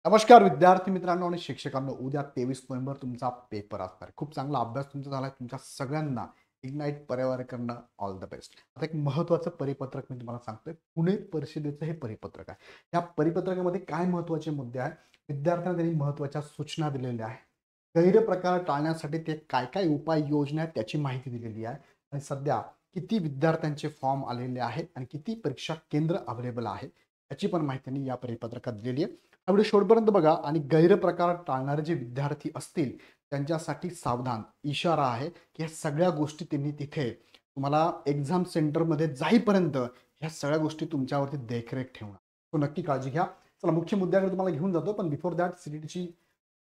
नमस्कार विद्यार्थी मित्रांनो आणि शिक्षकांनो. उद्या 23 नोव्हेंबर तुमचा पेपर असणार आहे. खूप चांगला अभ्यास तुमचा झाला. तुमच्या सगळ्यांना इग्नाइट पर्यावरणकडनं ऑल द बेस्ट. आता एक महत्त्वाचं परिपत्रक मी तुम्हाला सांगतोय. पुणे परिषदेचं हे परिपत्रक आहे. या परिपत्रकामध्ये काय महत्त्वाचे मुद्दे आहेत, विद्यार्थ्यांना त्यांनी महत्त्वाच्या सूचना दिलेल्या आहेत. गैरप्रकार टाळण्यासाठी ते काय काय उपाययोजना आहेत त्याची माहिती दिलेली आहे. आणि सध्या किती विद्यार्थ्यांचे फॉर्म आलेले आहेत आणि किती परीक्षा केंद्र अवेलेबल आहे याची पण माहिती त्यांनी या परिपत्रकात दिलेली आहे. हा व्हिडिओ शेवटपर्यंत बघा. आणि गैरप्रकार टाळणारे जे विद्यार्थी असतील त्यांच्यासाठी सावधान इशारा आहे की ह्या सगळ्या गोष्टी त्यांनी तिथे तुम्हाला एक्झाम सेंटरमध्ये जाईपर्यंत ह्या सगळ्या गोष्टी तुमच्यावरती देखरेख ठेवणार. तो नक्की काळजी घ्या. चला मुख्य मुद्द्याकडे तुम्हाला घेऊन जातो, पण बिफोर दॅट सीईटीची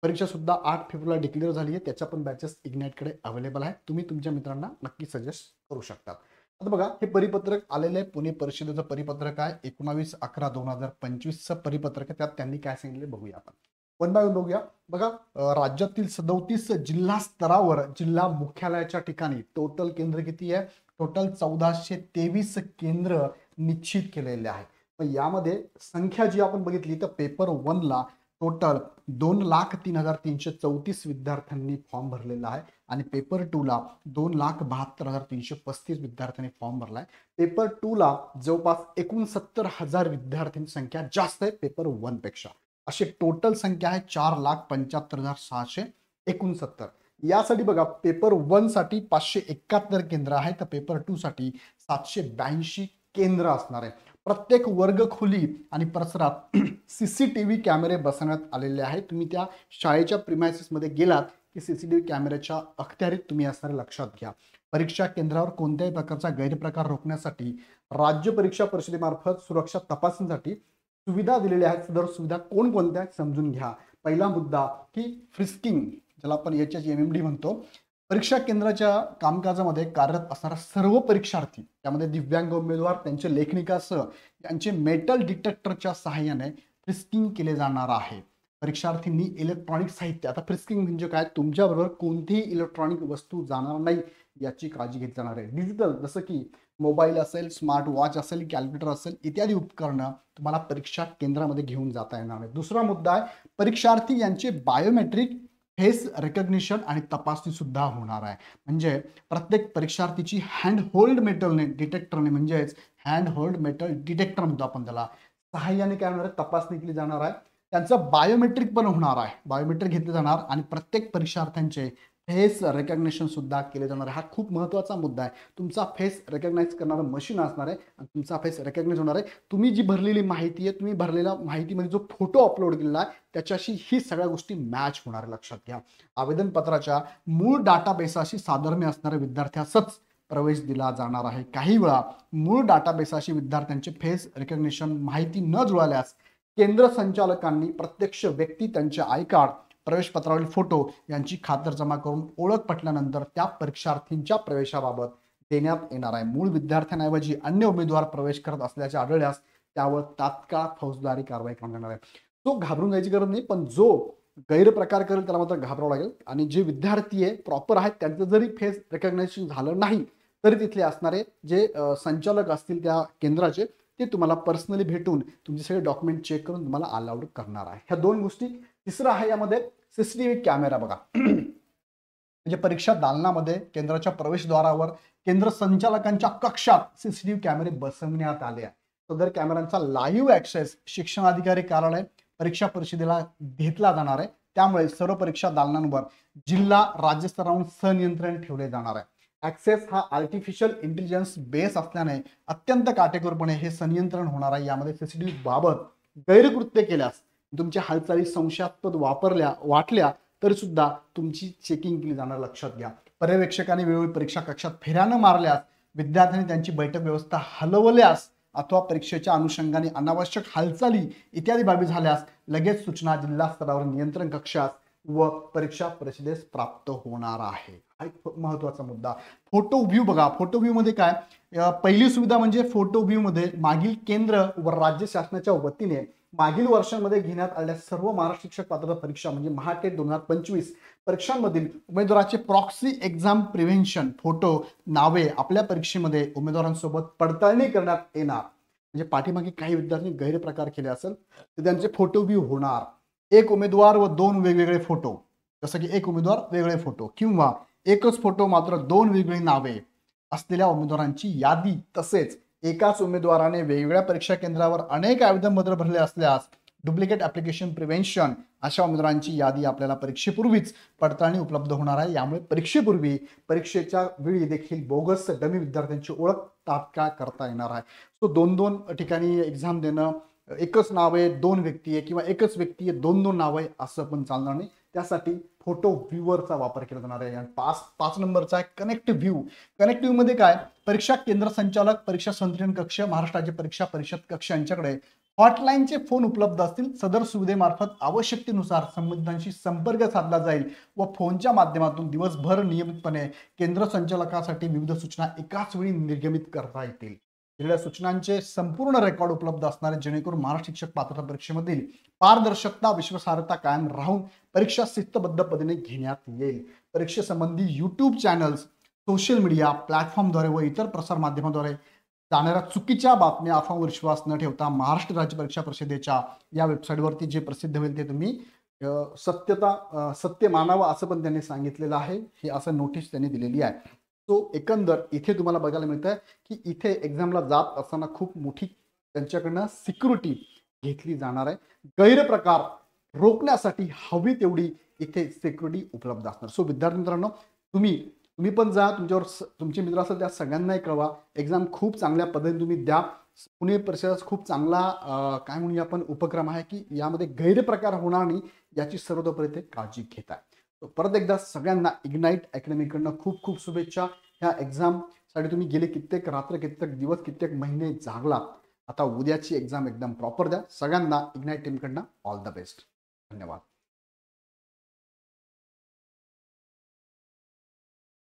परीक्षा सुद्धा 8 फेब्रुवारीला डिक्लेअर झाली आहे. त्याच्या पण बॅचेस इग्नाइटकडे अवेलेबल आहे. तुम्ही तुमच्या मित्रांना नक्की सजेस्ट करू शकता. आता बघा, हे परिपत्रक आलेलं आहे. पुणे परिषदेचं परिपत्रक आहे. 19/11/2025चं परिपत्रक आहे. त्यात त्यांनी काय सांगितले बघूया आपण. वन बाय वन बघूया. बघा, राज्यातील 37 जिल्हा स्तरावर जिल्हा मुख्यालयाच्या ठिकाणी टोटल केंद्र किती आहे? टोटल 1423 केंद्र निश्चित केलेले आहे. पण यामध्ये संख्या जी आपण बघितली तर पेपर 1ला टोटल 2,03,334 विद्यार्थ्यांनी फॉर्म भरलेला आहे. आणि पेपर 2ला 2,72,335 विद्यार्थ्यांनी फॉर्म भरलाय. पेपर 2ला जवळपास 69,000 विद्यार्थ्यांची संख्या जास्त आहे पेपर 1 पेक्षा. अशी टोटल संख्या आहे 4,75,669. यासाठी बघा, पेपर 1 साठी 571 केंद्र आहे, तर पेपर 2 साठी 782 केंद्र असणार आहे. प्रत्येक वर्गखोली आणि परिसरात सीसीटीव्ही कॅमेरे बसवण्यात आलेले आहेत. तुम्ही त्या शाळेच्या प्रिमायसिसमध्ये गेलात की सीसीटीव्ही कॅमेऱ्याच्या अखत्यारीत तुम्ही असणारे लक्षात घ्या. परीक्षा केंद्रावर कोणत्याही प्रकारचा गैरप्रकार रोखण्यासाठी राज्य परीक्षा परिषदेमार्फत सुरक्षा तपासणीसाठी सुविधा दिलेल्या आहेत. सदर सुविधा कोणकोणत्या समजून घ्या. पहिला मुद्दा की फ्रिस्किंग, ज्याला आपण HHMMD म्हणतो. परीक्षा केंद्राच्या कामकाजामध्ये कार्यरत असणारा सर्व परीक्षार्थी, त्यामध्ये दिव्यांग उमेदवार, त्यांचे लेखनिकासह यांचे मेटल डिटेक्टरच्या सहाय्याने फ्रिस्किंग केले जाणार आहे. परीक्षार्थींनी इलेक्ट्रॉनिक साहित्य, आता फ्रिस्किंग म्हणजे काय, तुमच्याबरोबर कोणतीही इलेक्ट्रॉनिक वस्तू जाणार नाही याची काळजी घेतली जाणार आहे. डिजिटल जसं की मोबाईल असेल, स्मार्ट वॉच असेल, कॅल्क्युलेटर असेल इत्यादी उपकरणं तुम्हाला परीक्षा केंद्रामध्ये घेऊन जाता येणार आहे. दुसरा मुद्दा आहे, परीक्षार्थी यांचे बायोमेट्रिक फेस रेकग्निशन आणि तपासणी सुद्धा होणार आहे. म्हणजे प्रत्येक परीक्षार्थीची हँड होल्ड मेटलने डिटेक्टरने, म्हणजेच हँड होल्ड मेटल डिटेक्टर म्हणतो आपण त्याला, सहाय्याने काय होणार आहे, तपासणी केली जाणार आहे. त्यांचं बायोमेट्रिक पण होणार आहे, बायोमेट्रिक घेतले जाणार. आणि प्रत्येक परीक्षार्थ्यांचे फेस रेकग्निशन सुद्धा केले जाणार आहे. हा खूप महत्त्वाचा मुद्दा आहे. तुमचा फेस रेकग्नाइज करणारं मशीन असणार आहे आणि तुमचा फेस रेकग्नाइज होणार आहे. तुम्ही जी भरलेली माहिती आहे, तुम्ही भरलेल्या माहितीमध्ये जो फोटो अपलोड केलेला आहे त्याच्याशी ही सगळ्या गोष्टी मॅच होणार आहे, लक्षात घ्या. आवेदनपत्राच्या मूळ डाटाबेसाशी साधर्म्य असणाऱ्या विद्यार्थ्यासच प्रवेश दिला जाणार आहे. काही वेळा मूळ डाटाबेसाशी विद्यार्थ्यांचे फेस रेकग्निशन माहिती न जुळाल्यास केंद्र संचालकांनी प्रत्यक्ष व्यक्ती, त्यांचे आय कार्ड, प्रवेशपत्रावरील फोटो यांची खातरजमा करून ओळख पटल्यानंतर त्या परीक्षार्थींच्या प्रवेशाबाबत देण्यात येणार आहे. मूळ विद्यार्थ्यांऐवजी अन्य उमेदवार प्रवेश करत असल्याचे आढळल्यास त्यावर तात्काळ फौजदारी कारवाई करण्यात येणार आहे. तो घाबरून जायची गरज नाही, पण जो गैरप्रकार करेल त्याला मात्र घाबरावं लागेल. आणि जे विद्यार्थी आहे प्रॉपर आहेत त्यांचं जरी फेस रेकग्नायझेशन झालं नाही तरी तिथले असणारे जे संचालक असतील त्या केंद्राचे, ते तुम्हाला पर्सनली भेटून तुमचे सगळे डॉक्युमेंट चेक करून तुम्हाला अलाउड करणार आहे. ह्या दोन गोष्टी. तिसरं आहे यामध्ये सीसीटीव्ही कॅमेरा. बघा, म्हणजे परीक्षा दालनामध्ये केंद्राच्या प्रवेशद्वारावर केंद्र संचालकांच्या कक्षात सीसीटीव्ही कॅमेरे बसवण्यात आले आहे. सदर कॅमेऱ्यांचा लाईव्ह ऍक्सेस शिक्षणाधिकारी कार्यालय परीक्षा परिषदेला घेतला जाणार आहे. त्यामुळे सर्व परीक्षा दालनांवर जिल्हा राज्य स्तरावरून संनियंत्रण ठेवले जाणार आहे. ऍक्सेस हा आर्टिफिशियल इंटेलिजन्स बेस असल्याने अत्यंत काटेकोरपणे हे संनियंत्रण होणार आहे. यामध्ये सीसीटीव्ही बाबत गैरकृत्य केल्यास, तुमच्या हालचाली संशयास्पद वाटल्या तरी सुद्धा तुमची चेकिंग केली जाणार, लक्षात घ्या. पर्यवेक्षकांनी वेळोवेळी परीक्षा कक्षात फेऱ्या न मारल्यास, विद्यार्थ्यांनी त्यांची बैठक व्यवस्था हलवल्यास अथवा परीक्षेच्या अनुषंगाने अनावश्यक हालचाली इत्यादी बाबी झाल्यास लगेच सूचना जिल्हा स्तरावर नियंत्रण कक्षास व परीक्षा परिषदेस प्राप्त होणार आहे. हा एक महत्वाचा मुद्दा. फोटो व्ह्यू बघा. फोटो व्ह्यू मध्ये काय, पहिली सुविधा म्हणजे फोटो व्ह्यू मध्ये मागील केंद्र व राज्य शासनाच्या वतीने मागील वर्षांमध्ये घेण्यात आलेल्या सर्व महाराष्ट्र शिक्षक पात्रता परीक्षा म्हणजे Mahatet 2025 परीक्षांमधील उमेदवाराचे proxy exam prevention photo नावे आपल्या परीक्षेमध्ये उमेदवारांसोबत पडताळणी करण्यात येणार. म्हणजे पाठीमागे काही विद्यार्थ्यांनी गैरप्रकार केले असेल तर त्यांचे फोटो व्ह्यू होणार. एक उमेदवार व दोन वेगवेगळे फोटो, जसं की एक उमेदवार वेगळे फोटो, किंवा एकच फोटो मात्र दोन वेगळी नावे असलेल्या उमेदवारांची यादी, तसेच एकाच उमेदवाराने वेगवेगळ्या परीक्षा केंद्रावर अनेक आवेदनपत्र भरले असल्यास डुप्लिकेट ऍप्लिकेशन प्रिव्हेन्शन अशा उमेदवारांची यादी आपल्याला परीक्षेपूर्वीच पडताळणी उपलब्ध होणार आहे. यामुळे परीक्षेपूर्वी परीक्षेच्या वेळी देखील बोगस डमी विद्यार्थ्यांची ओळख तात्काळ करता येणार आहे. सो दोन दोन ठिकाणी एक्झाम देणं, एकच नाव आहे दोन व्यक्ती आहे, किंवा एकच व्यक्ती आहे दोन दोन नाव आहे, असं पण चालणार नाही. त्यासाठी फोटो व्ह्यूवरचा वापर केला जाणार आहे. आणि पाच नंबरचा आहे कनेक्टिव्ह व्ह्यू. कनेक्टिव्ह मध्ये काय, परीक्षा केंद्र संचालक, परीक्षा संचालन कक्ष, महाराष्ट्र राज्य परीक्षा परिषद कक्ष यांच्याकडे हॉटलाईनचे फोन उपलब्ध असतील. सदर सुविधेमार्फत आवश्यकतेनुसार संबंधितांशी संपर्क साधला जाईल व फोनच्या माध्यमातून दिवसभर नियमितपणे केंद्र संचालकासाठी विविध सूचना एकाच वेळी निर्गमित करता येतील. दिलेल्या सूचनांचे संपूर्ण रेकॉर्ड उपलब्ध असणार आहे, जेणेकरून महाराष्ट्र शिक्षक पात्रता परीक्षेमधील पारदर्शकता, विश्वासार्हता कायम राहून परीक्षा शिस्तबद्ध पद्धतीने घेण्यात येईल. परीक्षेसंबंधी युट्यूब चॅनल्स, सोशल मीडिया प्लॅटफॉर्मद्वारे व इतर प्रसार माध्यमाद्वारे जाणाऱ्या चुकीच्या बातम्या, अफवांवर विश्वास न ठेवता महाराष्ट्र राज्य परीक्षा परिषदेच्या या वेबसाईटवरती जे प्रसिद्ध होईल ते तुम्ही सत्य मानावं, असं पण त्यांनी सांगितलेलं आहे. हे असं नोटीस त्यांनी दिलेली आहे. तो एकंदर इथे तुम्हाला बघायला मिळतं की इथे एक्झामला जात असताना खूप मोठी त्यांच्याकडनं सिक्युरिटी घेतली जाणार आहे. गैरप्रकार रोखण्यासाठी हवी तेवढी इथे सिक्युरिटी उपलब्ध असणार. सो विद्यार्थी मित्रांनो, तुम्ही पण जा, तुमच्यावर तुमचे मित्र असेल त्या सगळ्यांनाही कळवा. एक्झाम खूप चांगल्या पद्धतीने तुम्ही द्या. पुणे परिसरात खूप चांगला काय म्हणूया आपण उपक्रम आहे की यामध्ये गैरप्रकार होणार नाही याची सर्वतोपरी ते काळजी घेत आहे. परत एकदा सगळ्यांना इग्नाइट अकॅडमीकडनं खूप खूप शुभेच्छा. ह्या एक्झामसाठी तुम्ही गेले कित्येक रात्र, कित्येक दिवस, कित्येक महिने जागलात. आता उद्याची एक्झाम एकदम प्रॉपर द्या. सगळ्यांना इग्नाइट टीमकडनं ऑल द बेस्ट. धन्यवाद.